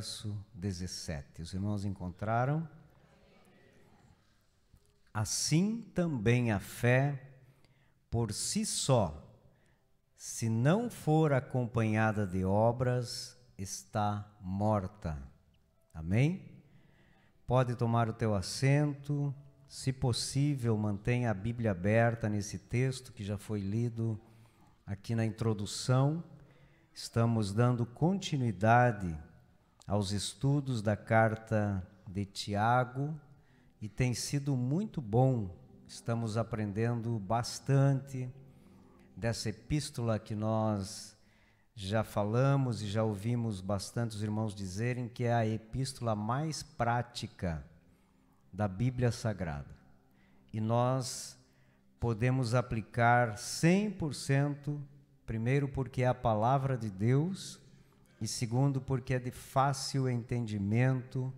verso 17. Os irmãos encontraram? Assim também a fé, por si só, se não for acompanhada de obras, está morta. Amém? Pode tomar o teu assento. Se possível, mantenha a Bíblia aberta nesse texto que já foi lido aqui na introdução. Estamos dando continuidade aos estudos da carta de Tiago e tem sido muito bom. Estamos aprendendo bastante dessa epístola que nós já falamos e já ouvimos bastante os irmãos dizerem que é a epístola mais prática da Bíblia Sagrada. E nós podemos aplicar 100%, primeiro porque é a palavra de Deus e segundo porque é de fácil entendimento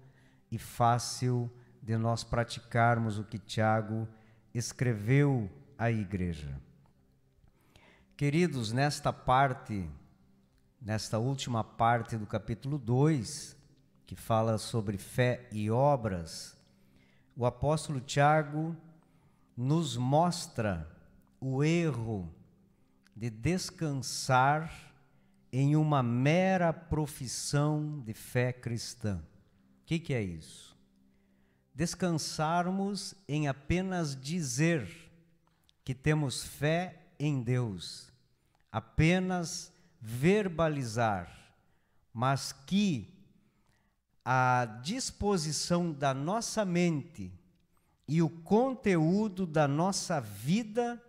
e fácil de nós praticarmos o que Tiago escreveu à igreja. Queridos, nesta última parte do capítulo 2, que fala sobre fé e obras, o apóstolo Tiago nos mostra o erro de descansar em uma mera profissão de fé cristã. O que é isso? Descansarmos em apenas dizer que temos fé em Deus, apenas verbalizar, mas que a disposição da nossa mente e o conteúdo da nossa vida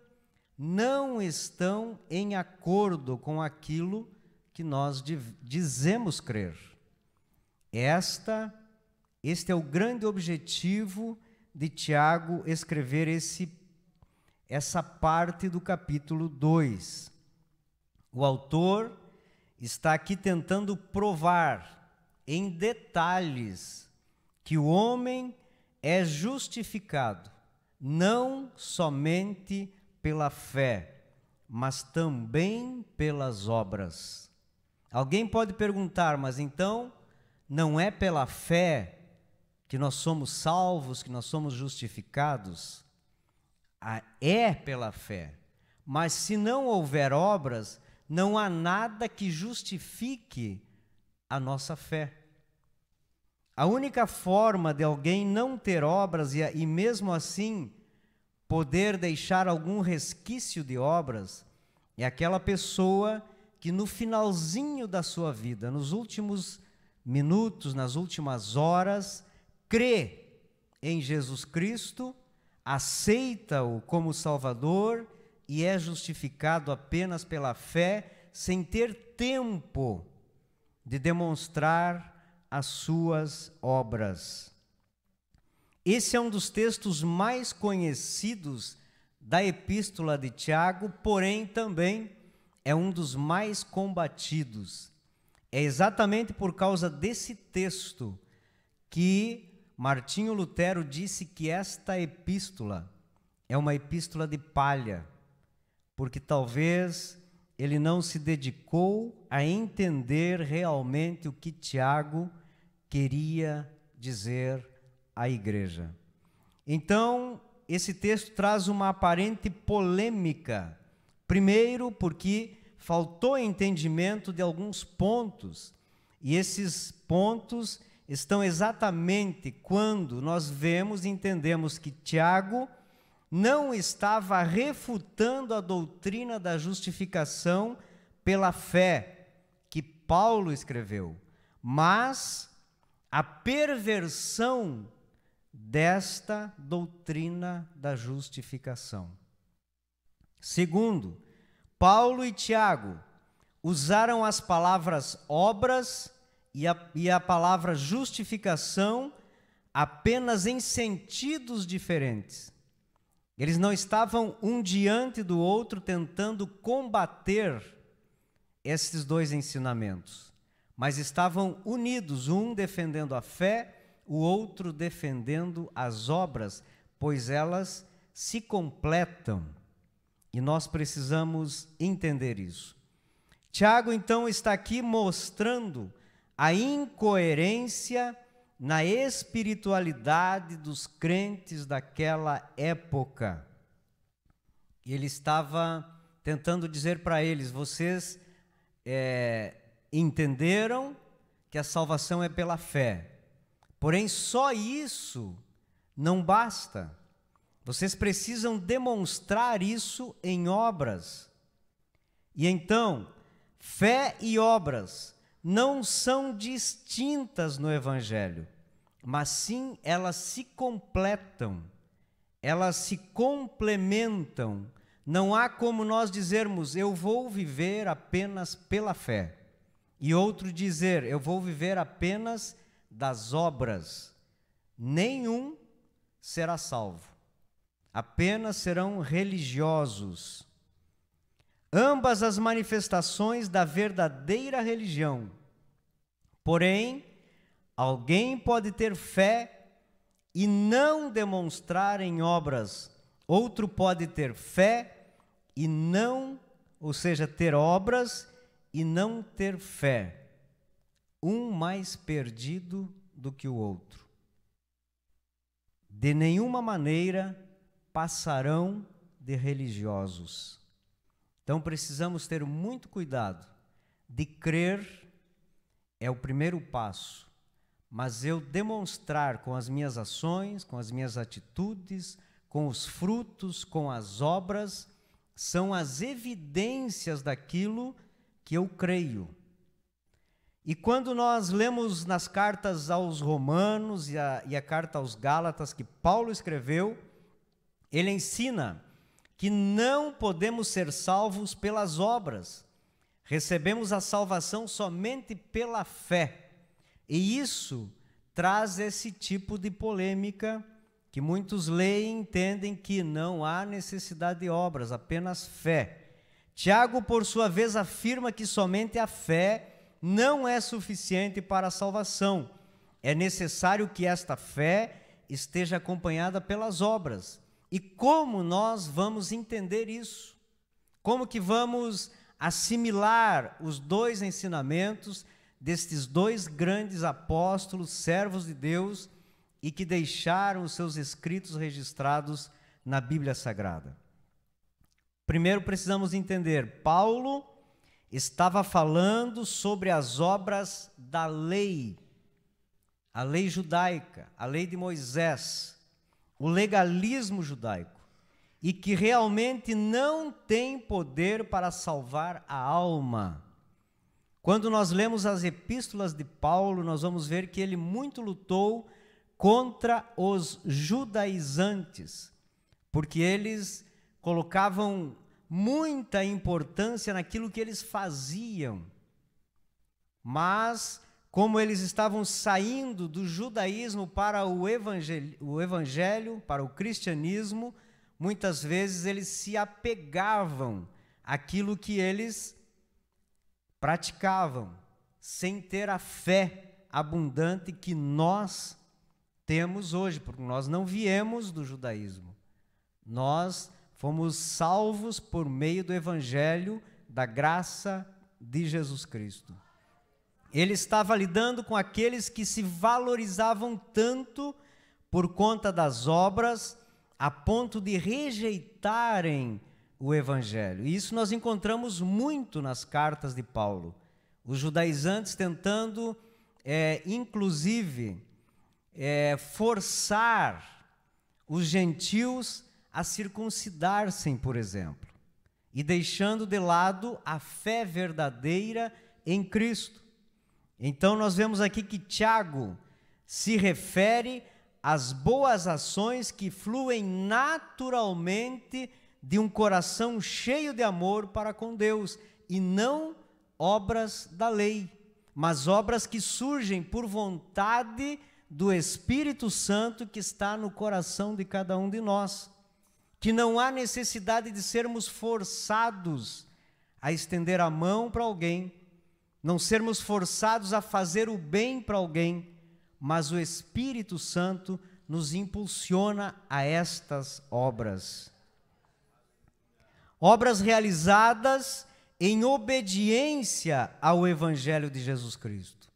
não estão em acordo com aquilo que nós dizemos crer. Este é o grande objetivo de Tiago escrever essa parte do capítulo 2. O autor está aqui tentando provar em detalhes que o homem é justificado não somente pela fé, mas também pelas obras. Alguém pode perguntar, mas então não é pela fé que nós somos salvos, que nós somos justificados? É pela fé, mas se não houver obras, não há nada que justifique a nossa fé. A única forma de alguém não ter obras e mesmo assim poder deixar algum resquício de obras é aquela pessoa que no finalzinho da sua vida, nos últimos minutos, nas últimas horas, crê em Jesus Cristo, aceita-o como Salvador e é justificado apenas pela fé, sem ter tempo de demonstrar as suas obras. Esse é um dos textos mais conhecidos da epístola de Tiago, porém também é um dos mais combatidos. É exatamente por causa desse texto que Martinho Lutero disse que esta epístola é uma epístola de palha, porque talvez ele não se dedicou a entender realmente o que Tiago queria dizer à igreja. Então, esse texto traz uma aparente polêmica. Primeiro, porque faltou entendimento de alguns pontos, e esses pontos estão exatamente quando nós vemos e entendemos que Tiago não estava refutando a doutrina da justificação pela fé que Paulo escreveu, mas a perversão desta doutrina da justificação. Segundo, Paulo e Tiago usaram as palavras obras e a palavra justificação apenas em sentidos diferentes. Eles não estavam um diante do outro tentando combater esses dois ensinamentos, mas estavam unidos, um defendendo a fé, o outro defendendo as obras, pois elas se completam. E nós precisamos entender isso. Tiago, então, está aqui mostrando a incoerência na espiritualidade dos crentes daquela época. Ele estava tentando dizer para eles: vocês entenderam que a salvação é pela fé, porém só isso não basta. Vocês precisam demonstrar isso em obras. E então, fé e obras não são distintas no Evangelho, mas sim elas se completam, elas se complementam. Não há como nós dizermos: eu vou viver apenas pela fé, e outro dizer: eu vou viver apenas das obras. Nenhum será salvo, apenas serão religiosos. Ambas as manifestações da verdadeira religião. Porém, alguém pode ter fé e não demonstrar em obras. Outro pode ter fé e não, ou seja, ter obras e não ter fé. Um mais perdido do que o outro. De nenhuma maneira passarão de religiosos. Então precisamos ter muito cuidado. De crer é o primeiro passo, mas eu demonstrar com as minhas ações, com as minhas atitudes, com os frutos, com as obras, são as evidências daquilo que eu creio. E quando nós lemos nas cartas aos Romanos e a carta aos Gálatas que Paulo escreveu, ele ensina que não podemos ser salvos pelas obras. Recebemos a salvação somente pela fé. E isso traz esse tipo de polêmica que muitos leem e entendem que não há necessidade de obras, apenas fé. Tiago, por sua vez, afirma que somente a fé não é suficiente para a salvação. É necessário que esta fé esteja acompanhada pelas obras. E como nós vamos entender isso? Como que vamos assimilar os dois ensinamentos destes dois grandes apóstolos, servos de Deus, e que deixaram os seus escritos registrados na Bíblia Sagrada? Primeiro precisamos entender, Paulo estava falando sobre as obras da lei, a lei judaica, a lei de Moisés, o legalismo judaico, e que realmente não tem poder para salvar a alma. Quando nós lemos as epístolas de Paulo, nós vamos ver que ele muito lutou contra os judaizantes, porque eles colocavam muita importância naquilo que eles faziam, mas como eles estavam saindo do judaísmo para o evangelho, para o cristianismo, muitas vezes eles se apegavam àquilo que eles praticavam, sem ter a fé abundante que nós temos hoje, porque nós não viemos do judaísmo. Nós fomos salvos por meio do evangelho da graça de Jesus Cristo. Ele estava lidando com aqueles que se valorizavam tanto por conta das obras, a ponto de rejeitarem o evangelho. E isso nós encontramos muito nas cartas de Paulo. Os judaizantes tentando, inclusive, forçar os gentios a circuncidar-se, por exemplo, e deixando de lado a fé verdadeira em Cristo. Então nós vemos aqui que Tiago se refere às boas ações que fluem naturalmente de um coração cheio de amor para com Deus, e não obras da lei, mas obras que surgem por vontade do Espírito Santo que está no coração de cada um de nós, que não há necessidade de sermos forçados a estender a mão para alguém, não sermos forçados a fazer o bem para alguém, mas o Espírito Santo nos impulsiona a estas obras. Obras realizadas em obediência ao Evangelho de Jesus Cristo.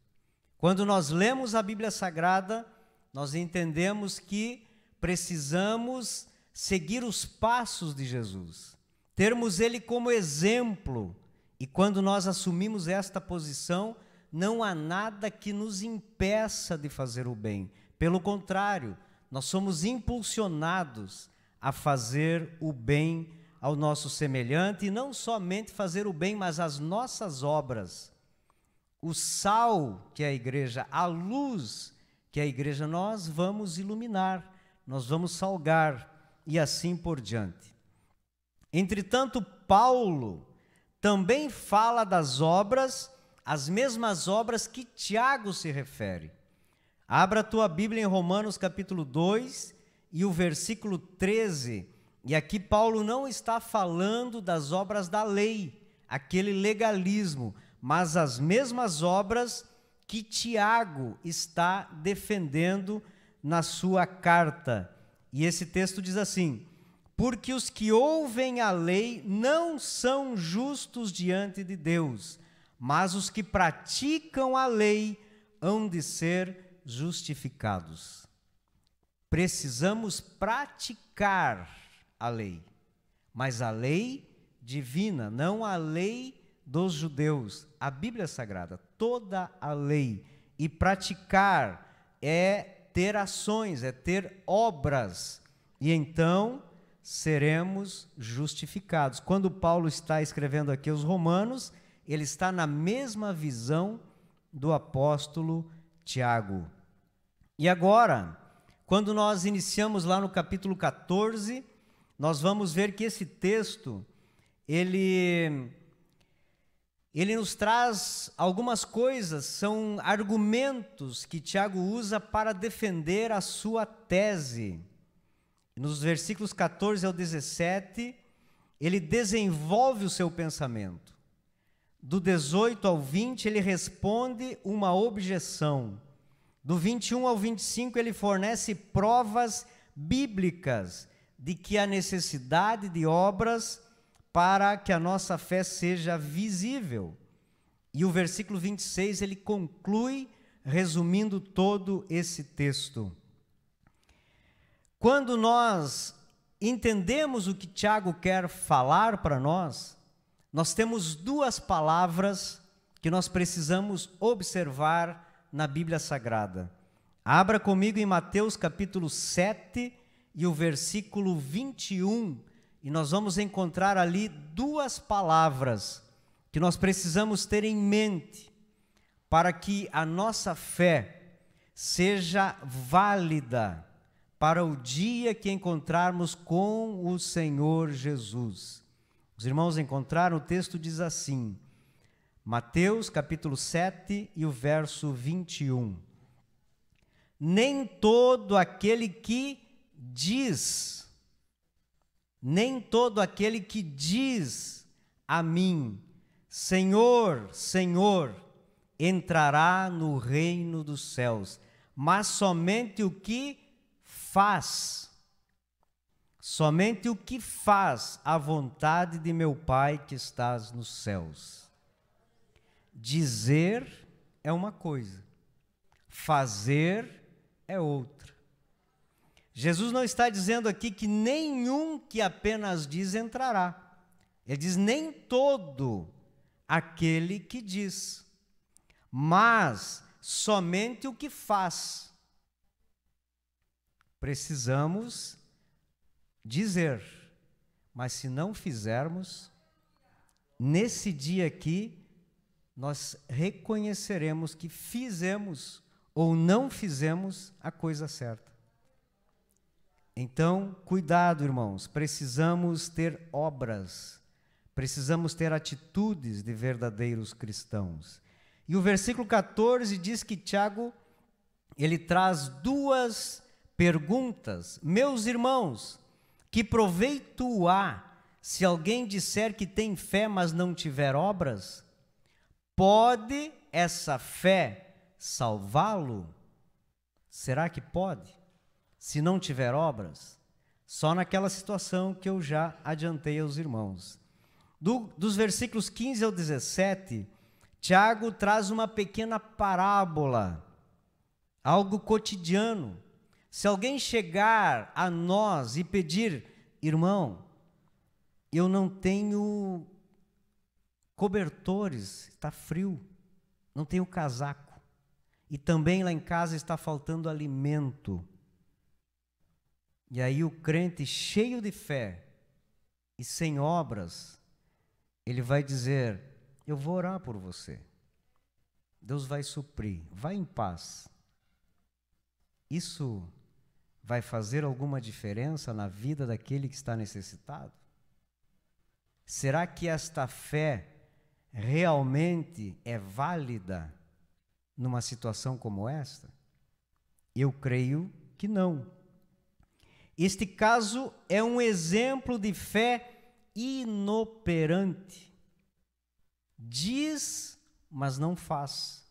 Quando nós lemos a Bíblia Sagrada, nós entendemos que precisamos seguir os passos de Jesus, termos Ele como exemplo, e quando nós assumimos esta posição, não há nada que nos impeça de fazer o bem. Pelo contrário, nós somos impulsionados a fazer o bem ao nosso semelhante, e não somente fazer o bem, mas as nossas obras. O sal que é a igreja, a luz que é a igreja, nós vamos iluminar, nós vamos salgar, e assim por diante. Entretanto, Paulo também fala das obras, as mesmas obras que Tiago se refere. Abra a tua Bíblia em Romanos capítulo 2 e o versículo 13. E aqui Paulo não está falando das obras da lei, aquele legalismo, mas as mesmas obras que Tiago está defendendo na sua carta. E esse texto diz assim: porque os que ouvem a lei não são justos diante de Deus, mas os que praticam a lei hão de ser justificados. Precisamos praticar a lei, mas a lei divina, não a lei dos judeus, a Bíblia Sagrada, toda a lei. E praticar é ter ações, é ter obras, e então seremos justificados. Quando Paulo está escrevendo aqui aos Romanos, ele está na mesma visão do apóstolo Tiago. E agora, quando nós iniciamos lá no capítulo 14, nós vamos ver que esse texto, ele nos traz algumas coisas, são argumentos que Tiago usa para defender a sua tese. Nos versículos 14 ao 17, ele desenvolve o seu pensamento. Do 18 ao 20, ele responde uma objeção. Do 21 ao 25, ele fornece provas bíblicas de que há necessidade de obras para que a nossa fé seja visível. E o versículo 26, ele conclui resumindo todo esse texto. Quando nós entendemos o que Tiago quer falar para nós, nós temos duas palavras que nós precisamos observar na Bíblia Sagrada. Abra comigo em Mateus capítulo 7 e o versículo 21, e nós vamos encontrar ali duas palavras que nós precisamos ter em mente para que a nossa fé seja válida para o dia que encontrarmos com o Senhor Jesus. Os irmãos encontraram? O texto diz assim, Mateus capítulo 7 e o verso 21. Nem todo aquele que diz a mim, Senhor, Senhor, entrará no reino dos céus, mas somente o que faz a vontade de meu Pai que estás nos céus. Dizer é uma coisa, fazer é outra. Jesus não está dizendo aqui que nenhum que apenas diz entrará. Ele diz nem todo aquele que diz, mas somente o que faz. Precisamos dizer, mas se não fizermos, nesse dia aqui, nós reconheceremos que fizemos ou não fizemos a coisa certa. Então, cuidado, irmãos, precisamos ter obras, precisamos ter atitudes de verdadeiros cristãos. E o versículo 14 diz que Tiago, ele traz duas perguntas. Meus irmãos, que proveito há se alguém disser que tem fé, mas não tiver obras? Pode essa fé salvá-lo? Será que pode? Se não tiver obras? Só naquela situação que eu já adiantei aos irmãos. Dos versículos 15 ao 17, Tiago traz uma pequena parábola, algo cotidiano. Se alguém chegar a nós e pedir: irmão, eu não tenho cobertores, está frio, não tenho casaco, e também lá em casa está faltando alimento. E aí o crente cheio de fé e sem obras, ele vai dizer: eu vou orar por você, Deus vai suprir, vai em paz. Isso vai fazer alguma diferença na vida daquele que está necessitado? Será que esta fé realmente é válida numa situação como esta? Eu creio que não. Este caso é um exemplo de fé inoperante. Diz, mas não faz.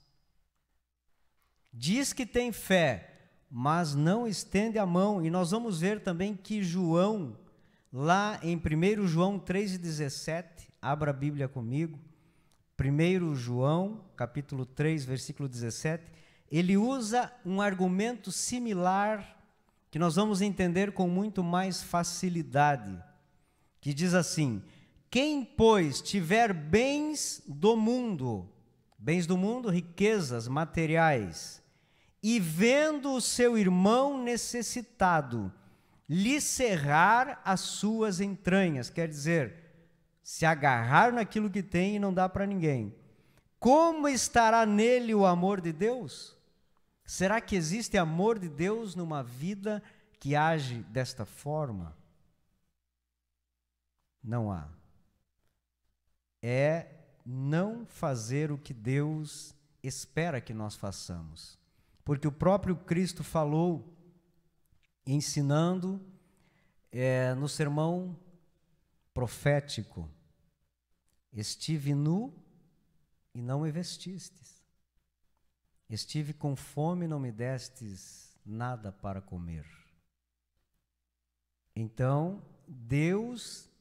Diz que tem fé, mas não estende a mão. E nós vamos ver também que João, lá em 1 João 3,17, abra a Bíblia comigo, 1 João, capítulo 3, versículo 17, ele usa um argumento similar, que nós vamos entender com muito mais facilidade, que diz assim: quem, pois, tiver bens do mundo, riquezas materiais, e vendo o seu irmão necessitado, lhe cerrar as suas entranhas, quer dizer, se agarrar naquilo que tem e não dá para ninguém, como estará nele o amor de Deus? Será que existe amor de Deus numa vida que age desta forma? Não há. É não fazer o que Deus espera que nós façamos. Porque o próprio Cristo falou, ensinando no sermão profético: estive nu e não me vestistes. Estive com fome e não me destes nada para comer. Então,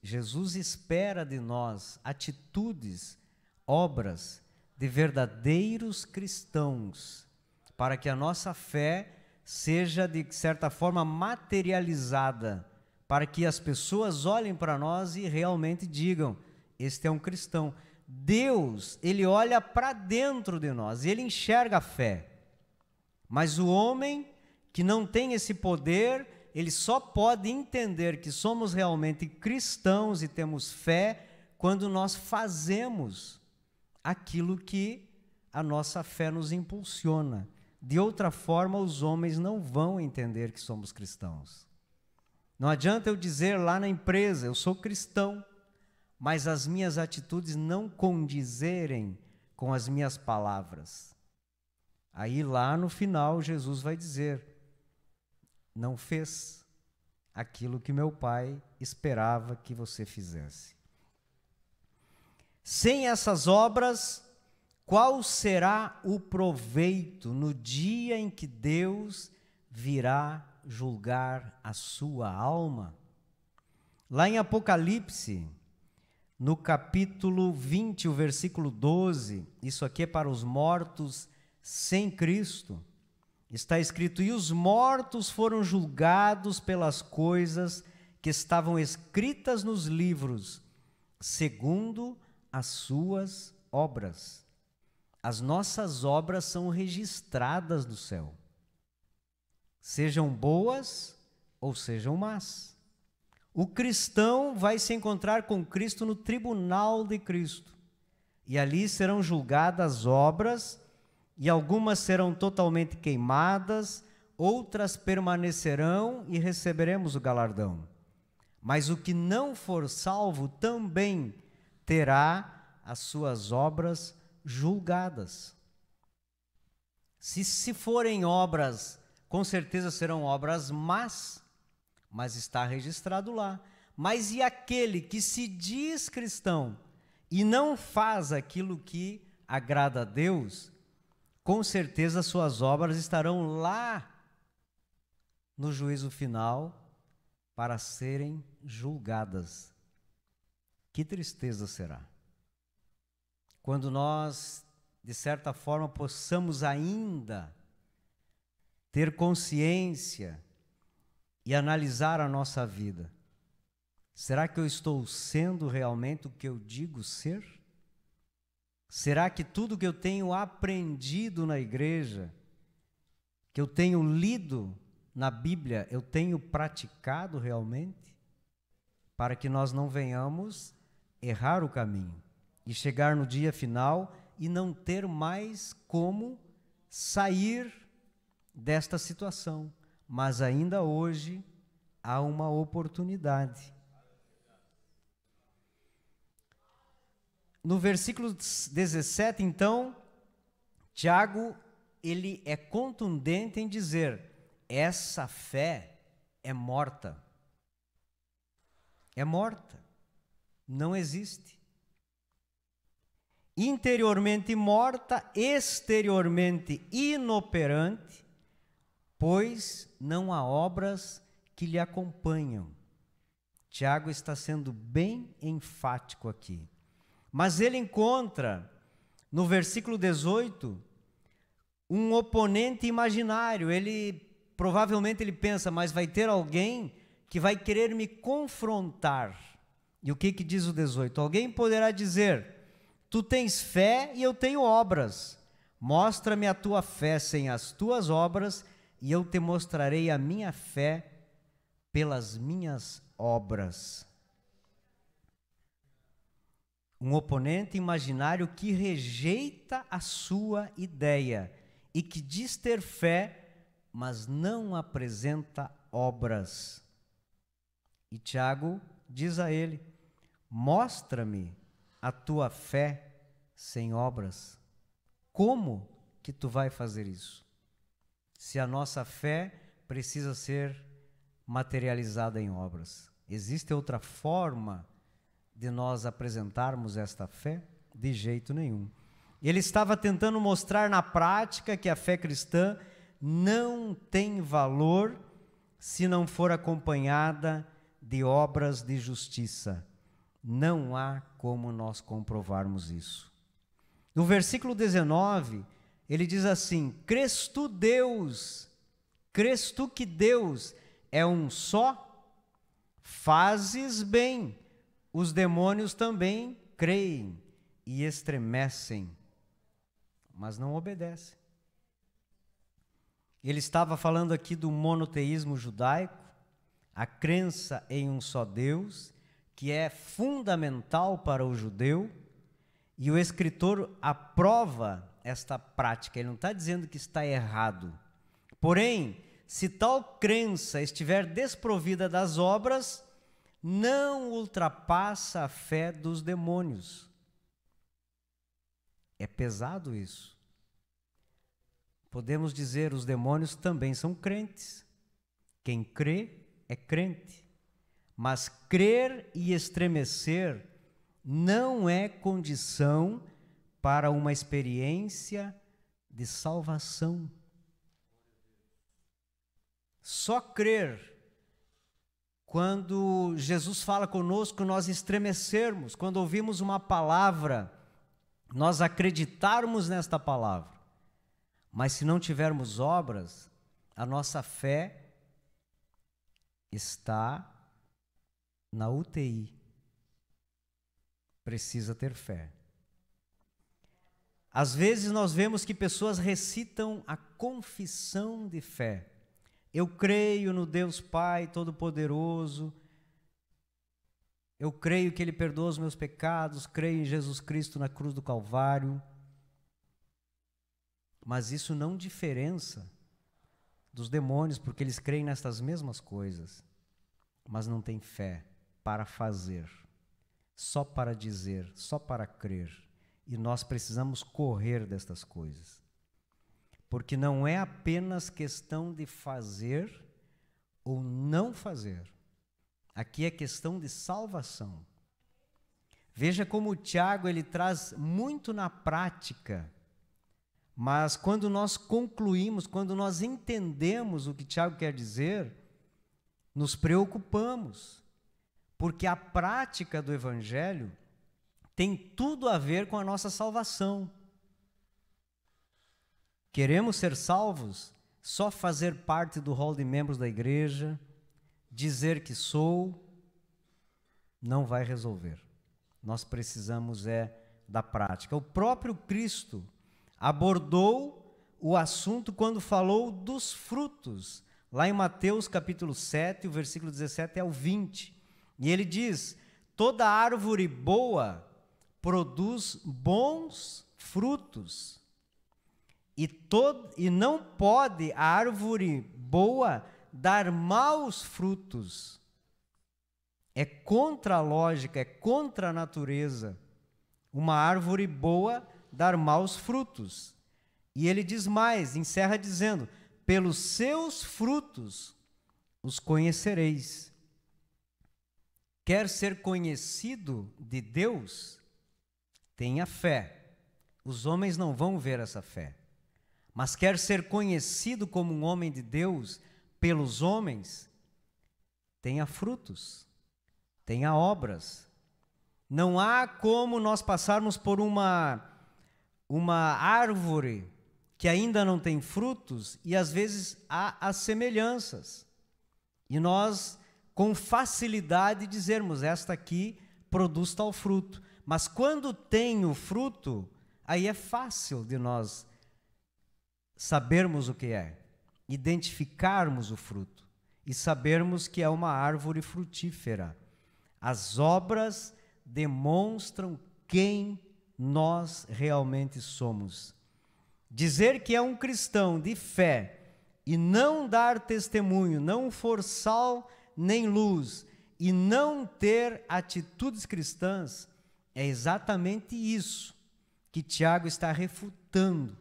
Jesus espera de nós atitudes, obras de verdadeiros cristãos, para que a nossa fé seja, de certa forma, materializada, para que as pessoas olhem para nós e realmente digam: este é um cristão. Deus, ele olha para dentro de nós, ele enxerga a fé. Mas o homem que não tem esse poder, ele só pode entender que somos realmente cristãos e temos fé quando nós fazemos aquilo que a nossa fé nos impulsiona. De outra forma, os homens não vão entender que somos cristãos. Não adianta eu dizer lá na empresa: eu sou cristão, mas as minhas atitudes não condizerem com as minhas palavras. Aí lá no final Jesus vai dizer: não fez aquilo que meu Pai esperava que você fizesse. Sem essas obras, qual será o proveito no dia em que Deus virá julgar a sua alma? Lá em Apocalipse, no capítulo 20, o versículo 12, isso aqui é para os mortos sem Cristo, está escrito: e os mortos foram julgados pelas coisas que estavam escritas nos livros, segundo as suas obras. As nossas obras são registradas no céu, sejam boas ou sejam más. O cristão vai se encontrar com Cristo no tribunal de Cristo, e ali serão julgadas as obras, e algumas serão totalmente queimadas, outras permanecerão e receberemos o galardão. Mas o que não for salvo também terá as suas obras julgadas. Se forem obras, com certeza serão obras más, mas está registrado lá. Mas e aquele que se diz cristão e não faz aquilo que agrada a Deus, com certeza suas obras estarão lá no juízo final para serem julgadas. Que tristeza será quando nós de certa forma, possamos ainda ter consciência e analisar a nossa vida. Será que eu estou sendo realmente o que eu digo ser? Será que tudo que eu tenho aprendido na igreja, que eu tenho lido na Bíblia, eu tenho praticado realmente? Para que nós não venhamos errar o caminho e chegar no dia final e não ter mais como sair desta situação. Mas ainda hoje há uma oportunidade. No versículo 17, então, Tiago, ele é contundente em dizer: essa fé é morta. É morta. Não existe. Interiormente morta, exteriormente inoperante, pois não há obras que lhe acompanham. Tiago está sendo bem enfático aqui. Mas ele encontra, no versículo 18, um oponente imaginário. Provavelmente ele pensa, mas vai ter alguém que vai querer me confrontar. E o que diz o 18? Alguém poderá dizer: tu tens fé e eu tenho obras. Mostra-me a tua fé sem as tuas obras, e eu te mostrarei a minha fé pelas minhas obras. Um oponente imaginário que rejeita a sua ideia e que diz ter fé, mas não apresenta obras. E Tiago diz a ele: mostra-me a tua fé sem obras. Como que tu vai fazer isso? Se a nossa fé precisa ser materializada em obras. Existe outra forma de nós apresentarmos esta fé? De jeito nenhum. Ele estava tentando mostrar na prática que a fé cristã não tem valor se não for acompanhada de obras de justiça. Não há como nós comprovarmos isso. No versículo 19, ele diz assim: crês tu que Deus é um só? Fazes bem. Os demônios também creem e estremecem, mas não obedecem. Ele estava falando aqui do monoteísmo judaico, a crença em um só Deus, que é fundamental para o judeu, e o escritor aprova esta prática. Ele não está dizendo que está errado. Porém, se tal crença estiver desprovida das obras, não ultrapassa a fé dos demônios. É pesado isso. Podemos dizer, os demônios também são crentes. Quem crê é crente. Mas crer e estremecer não é condição para uma experiência de salvação. Só crer quando Jesus fala conosco, nós estremecermos, quando ouvimos uma palavra, nós acreditarmos nesta palavra. Mas se não tivermos obras, a nossa fé está na UTI. Precisa ter fé. Às vezes nós vemos que pessoas recitam a confissão de fé. Eu creio no Deus Pai Todo-Poderoso, eu creio que Ele perdoa os meus pecados, creio em Jesus Cristo na cruz do Calvário. Mas isso não diferença dos demônios, porque eles creem nestas mesmas coisas, mas não têm fé para fazer, só para dizer, só para crer. E nós precisamos correr destas coisas. Porque não é apenas questão de fazer ou não fazer. Aqui é questão de salvação. Veja como o Tiago ele traz muito na prática, mas quando nós concluímos, quando nós entendemos o que Tiago quer dizer, nos preocupamos, porque a prática do Evangelho tem tudo a ver com a nossa salvação. Queremos ser salvos? Só fazer parte do hall de membros da igreja, dizer que sou, não vai resolver. Nós precisamos da prática. O próprio Cristo abordou o assunto quando falou dos frutos, lá em Mateus capítulo 7, o versículo 17 ao 20. E ele diz: toda árvore boa produz bons frutos, e não pode a árvore boa dar maus frutos. É contra a lógica, é contra a natureza uma árvore boa dar maus frutos. E ele diz mais, encerra dizendo: pelos seus frutos os conhecereis. Quer ser conhecido de Deus? Tenha fé. Os homens não vão ver essa fé. Mas quer ser conhecido como um homem de Deus pelos homens? Tenha frutos, tenha obras. Não há como nós passarmos por uma árvore que ainda não tem frutos, e às vezes há as semelhanças. E nós, com facilidade, dizermos: esta aqui produz tal fruto. Mas quando tem o fruto, aí é fácil de nós sabermos o que é, identificarmos o fruto e sabermos que é uma árvore frutífera. As obras demonstram quem nós realmente somos. Dizer que é um cristão de fé e não dar testemunho, não for sal nem luz, e não ter atitudes cristãs, é exatamente isso que Tiago está refutando,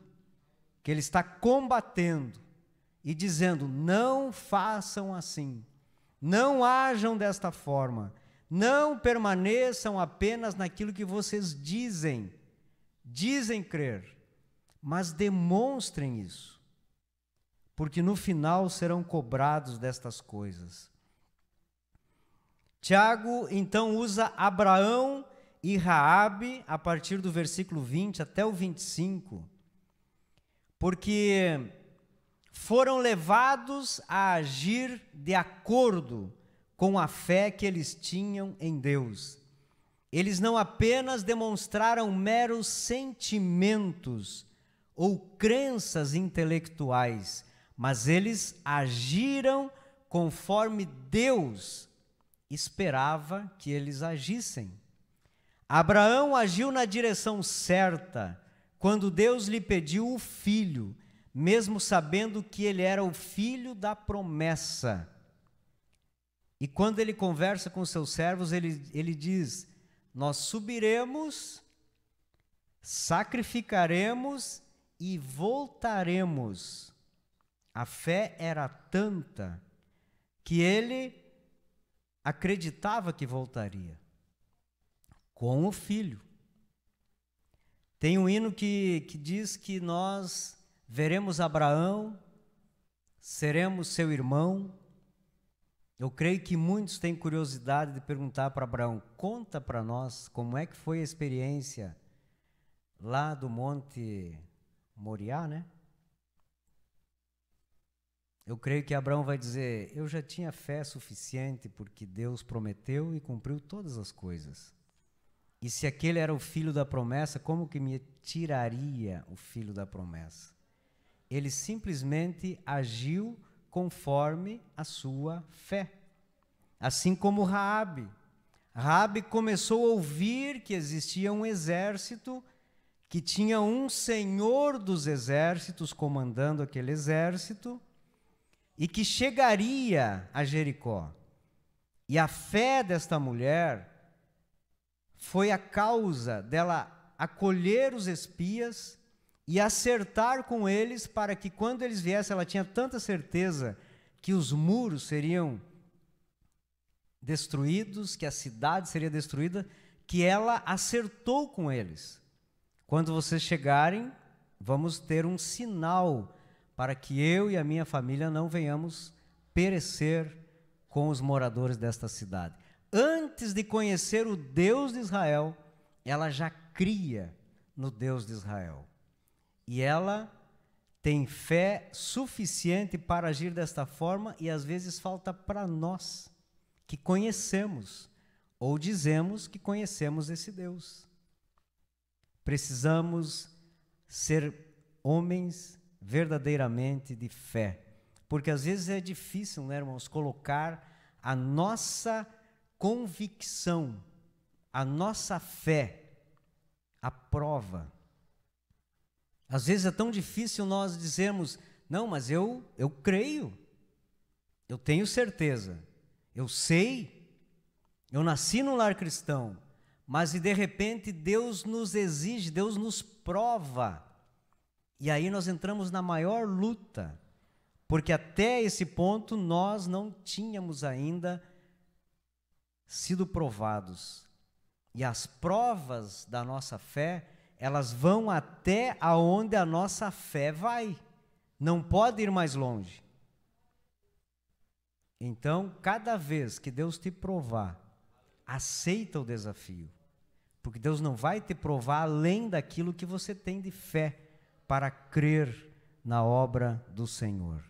que ele está combatendo e dizendo: não façam assim, não hajam desta forma, não permaneçam apenas naquilo que vocês dizem crer, mas demonstrem isso, porque no final serão cobrados destas coisas. Tiago então usa Abraão e Raabe a partir do versículo 20 até o 25, porque foram levados a agir de acordo com a fé que eles tinham em Deus. Eles não apenas demonstraram meros sentimentos ou crenças intelectuais, mas eles agiram conforme Deus esperava que eles agissem. Abraão agiu na direção certa quando Deus lhe pediu o filho, mesmo sabendo que ele era o filho da promessa. E quando ele conversa com seus servos, ele diz: nós subiremos, sacrificaremos e voltaremos. A fé era tanta que ele acreditava que voltaria com o filho. Tem um hino que diz que nós veremos Abraão, seremos seu irmão. Eu creio que muitos têm curiosidade de perguntar para Abraão: conta para nós como é que foi a experiência lá do Monte Moriá, né? Eu creio que Abraão vai dizer: eu já tinha fé suficiente porque Deus prometeu e cumpriu todas as coisas. E se aquele era o filho da promessa, como que me tiraria o filho da promessa? Ele simplesmente agiu conforme a sua fé. Assim como Raabe. Raabe começou a ouvir que existia um exército, que tinha um senhor dos exércitos comandando aquele exército, e que chegaria a Jericó. E a fé desta mulher foi a causa dela acolher os espias e acertar com eles, para que quando eles viessem, ela tinha tanta certeza que os muros seriam destruídos, que a cidade seria destruída, que ela acertou com eles. Quando vocês chegarem, vamos ter um sinal para que eu e a minha família não venhamos perecer com os moradores desta cidade. Antes de conhecer o Deus de Israel, ela já cria no Deus de Israel. E ela tem fé suficiente para agir desta forma e às vezes falta para nós, que conhecemos ou dizemos que conhecemos esse Deus. Precisamos ser homens verdadeiramente de fé, porque às vezes é difícil, né, irmãos, colocar a nossa convicção, a nossa fé à prova. Às vezes é tão difícil nós dizermos, não, mas eu creio, eu tenho certeza, eu sei, eu nasci num lar cristão, mas e de repente Deus nos exige, Deus nos prova, e aí nós entramos na maior luta, porque até esse ponto nós não tínhamos ainda sido provados, e as provas da nossa fé, elas vão até aonde a nossa fé vai, não pode ir mais longe. Então, cada vez que Deus te provar, aceita o desafio, porque Deus não vai te provar além daquilo que você tem de fé para crer na obra do Senhor.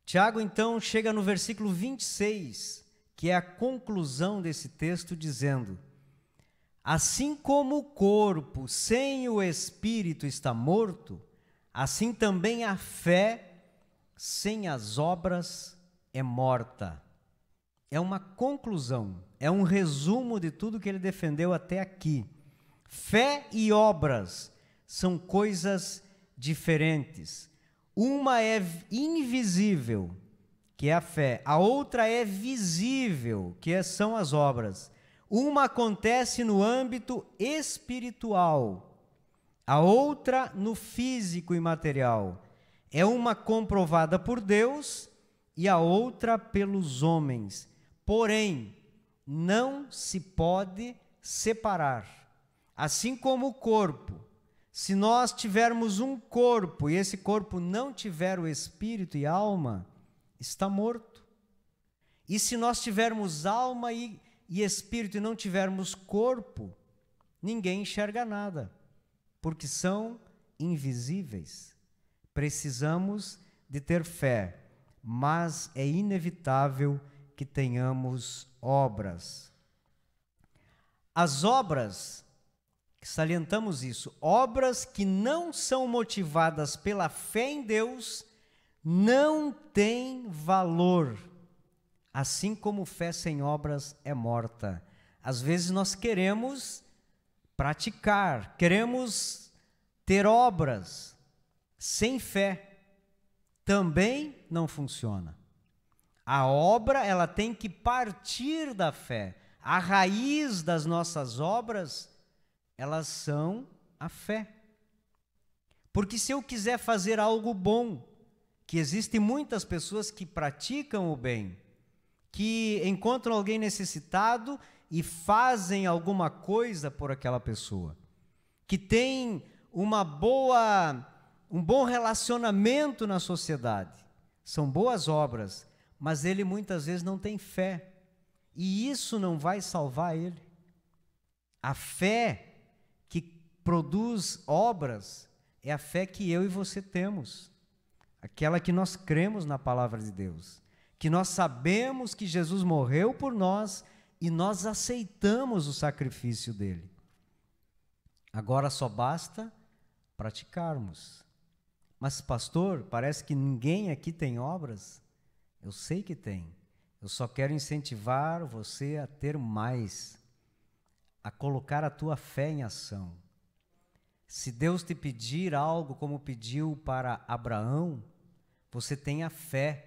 Tiago, então, chega no versículo 26, que é a conclusão desse texto, dizendo: assim como o corpo sem o espírito está morto, assim também a fé sem as obras é morta. É uma conclusão, é um resumo de tudo que ele defendeu até aqui. Fé e obras são coisas diferentes. Uma é invisível, que é a fé. A outra é visível, que são as obras. Uma acontece no âmbito espiritual, a outra no físico e material. É uma comprovada por Deus e a outra pelos homens. Porém, não se pode separar. Assim como o corpo, se nós tivermos um corpo e esse corpo não tiver o espírito e alma, está morto. E se nós tivermos alma e espírito e não tivermos corpo, ninguém enxerga nada, porque são invisíveis. Precisamos de ter fé, mas é inevitável que tenhamos obras. As obras, salientamos isso, obras que não são motivadas pela fé em Deus, não têm valor. Assim como fé sem obras é morta. Às vezes nós queremos praticar, queremos ter obras sem fé. Também não funciona. A obra, ela tem que partir da fé. A raiz das nossas obras, elas são a fé. Porque se eu quiser fazer algo bom, que existem muitas pessoas que praticam o bem, que encontram alguém necessitado e fazem alguma coisa por aquela pessoa, que tem um bom relacionamento na sociedade, são boas obras, mas ele muitas vezes não tem fé, e isso não vai salvar ele. A fé que produz obras é a fé que eu e você temos, aquela que nós cremos na palavra de Deus, que nós sabemos que Jesus morreu por nós e nós aceitamos o sacrifício dele. Agora só basta praticarmos. Mas pastor, parece que ninguém aqui tem obras? Eu sei que tem. Eu só quero incentivar você a ter mais, a colocar a tua fé em ação. Se Deus te pedir algo como pediu para Abraão, você tenha fé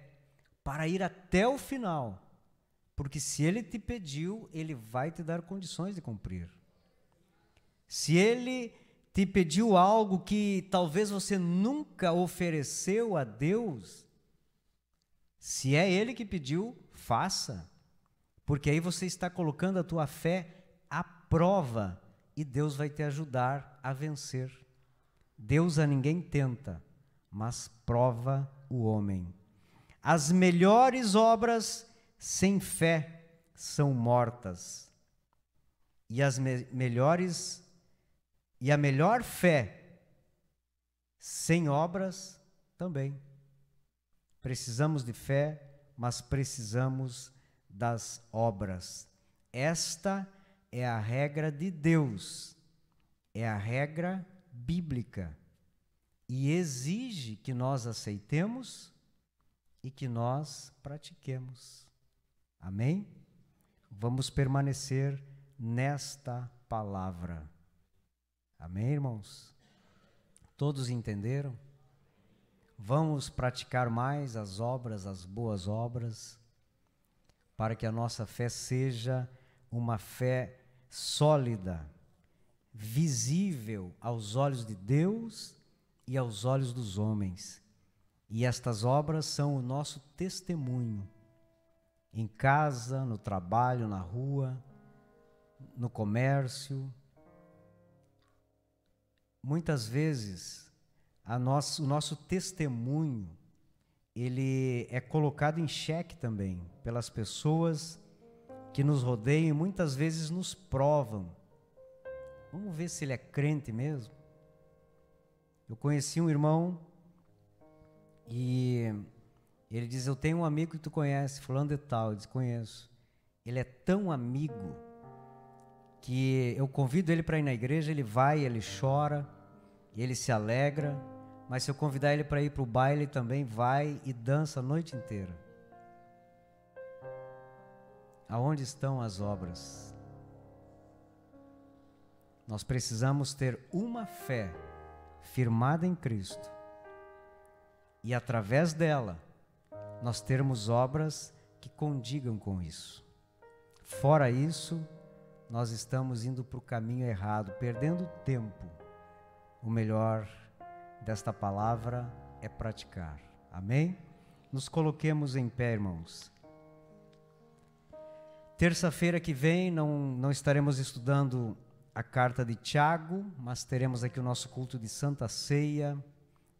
para ir até o final, porque se ele te pediu, ele vai te dar condições de cumprir. Se ele te pediu algo que talvez você nunca ofereceu a Deus, se é ele que pediu, faça, porque aí você está colocando a tua fé à prova e Deus vai te ajudar a vencer. Deus a ninguém tenta, mas prova o homem. As melhores obras sem fé são mortas. E as melhores E a melhor fé, sem obras, também. Precisamos de fé, mas precisamos das obras. Esta é a regra de Deus, é a regra bíblica. E exige que nós aceitemos e que nós pratiquemos. Amém? Vamos permanecer nesta palavra. Amém, irmãos? Todos entenderam? Vamos praticar mais as obras, as boas obras, para que a nossa fé seja uma fé sólida, visível aos olhos de Deus e aos olhos dos homens. E estas obras são o nosso testemunho, em casa, no trabalho, na rua, no comércio. Muitas vezes, o nosso testemunho, ele é colocado em xeque também pelas pessoas que nos rodeiam e muitas vezes nos provam. Vamos ver se ele é crente mesmo. Eu conheci um irmão e ele diz: eu tenho um amigo que tu conhece, fulano de tal. Eu disse: conheço. Ele é tão amigo que eu convido ele para ir na igreja, ele vai, ele chora, ele se alegra, mas se eu convidar ele para ir para o baile, ele também vai e dança a noite inteira. Aonde estão as obras? Nós precisamos ter uma fé firmada em Cristo e através dela nós termos obras que condigam com isso. Fora isso, nós estamos indo para o caminho errado, perdendo tempo. O melhor desta palavra é praticar. Amém? Nos coloquemos em pé, irmãos. Terça-feira que vem não estaremos estudando a carta de Tiago, mas teremos aqui o nosso culto de Santa Ceia,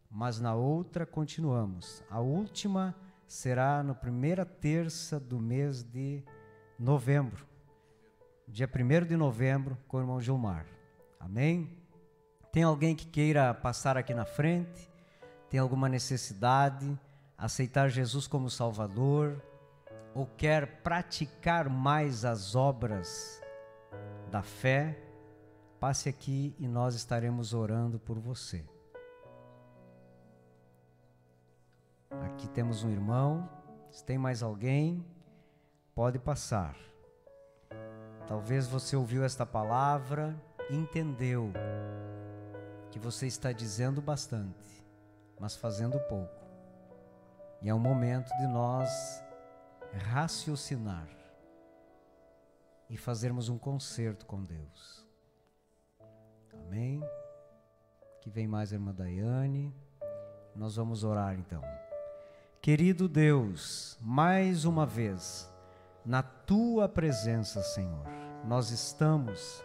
mas na outra continuamos. A última será na primeira terça do mês de novembro, dia 1º de novembro, com o irmão Gilmar. Amém? Tem alguém que queira passar aqui na frente? Tem alguma necessidade? Aceitar Jesus como Salvador? Ou quer praticar mais as obras da fé? Passe aqui e nós estaremos orando por você. Aqui temos um irmão. Se tem mais alguém, pode passar. Talvez você ouviu esta palavra, entendeu que você está dizendo bastante, mas fazendo pouco. E é um momento de nós raciocinar e fazermos um concerto com Deus. Amém? Aqui vem mais a irmã Daiane. Nós vamos orar então. Querido Deus, mais uma vez, na Tua presença, Senhor, nós estamos,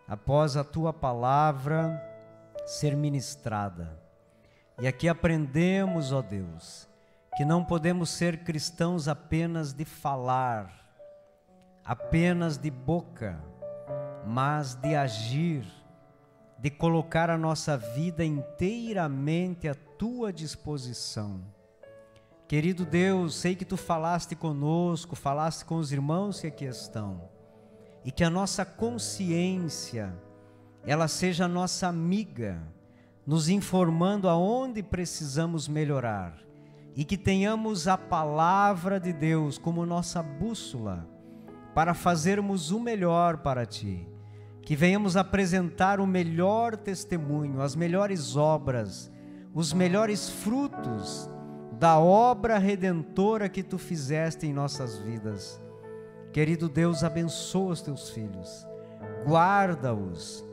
após a Tua palavra ser ministrada, e aqui aprendemos, ó Deus, que não podemos ser cristãos apenas de falar, apenas de boca, mas de agir, de colocar a nossa vida inteiramente à Tua disposição. Querido Deus, sei que Tu falaste conosco, falaste com os irmãos que aqui estão, e que a nossa consciência, ela seja nossa amiga, nos informando aonde precisamos melhorar, e que tenhamos a palavra de Deus como nossa bússola, para fazermos o melhor para Ti, que venhamos apresentar o melhor testemunho, as melhores obras, os melhores frutos da obra redentora que Tu fizeste em nossas vidas. Querido Deus, abençoa os Teus filhos, guarda-os,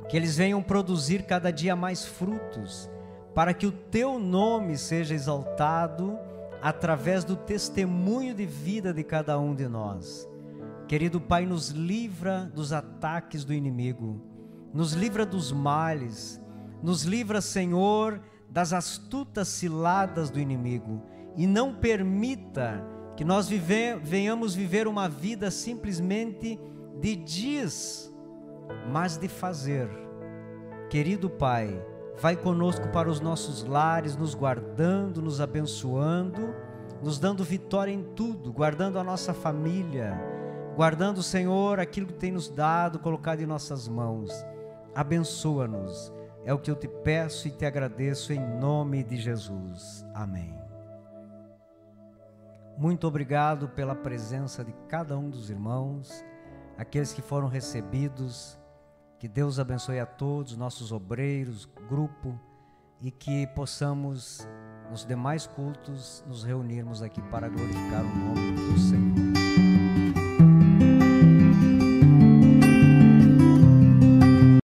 que eles venham produzir cada dia mais frutos, para que o Teu nome seja exaltado através do testemunho de vida de cada um de nós. Querido Pai, nos livra dos ataques do inimigo, nos livra dos males, nos livra, Senhor, das astutas ciladas do inimigo, e não permita que nós venhamos viver uma vida simplesmente de diz, mas de fazer, Querido Pai, vai conosco para os nossos lares, nos guardando, nos abençoando, nos dando vitória em tudo, guardando a nossa família, guardando, Senhor, aquilo que tem nos dado, colocado em nossas mãos. Abençoa-nos. É o que eu te peço e te agradeço em nome de Jesus. Amém. Muito obrigado pela presença de cada um dos irmãos, aqueles que foram recebidos. Que Deus abençoe a todos, nossos obreiros, grupo, e que possamos, nos demais cultos, nos reunirmos aqui para glorificar o nome do Senhor.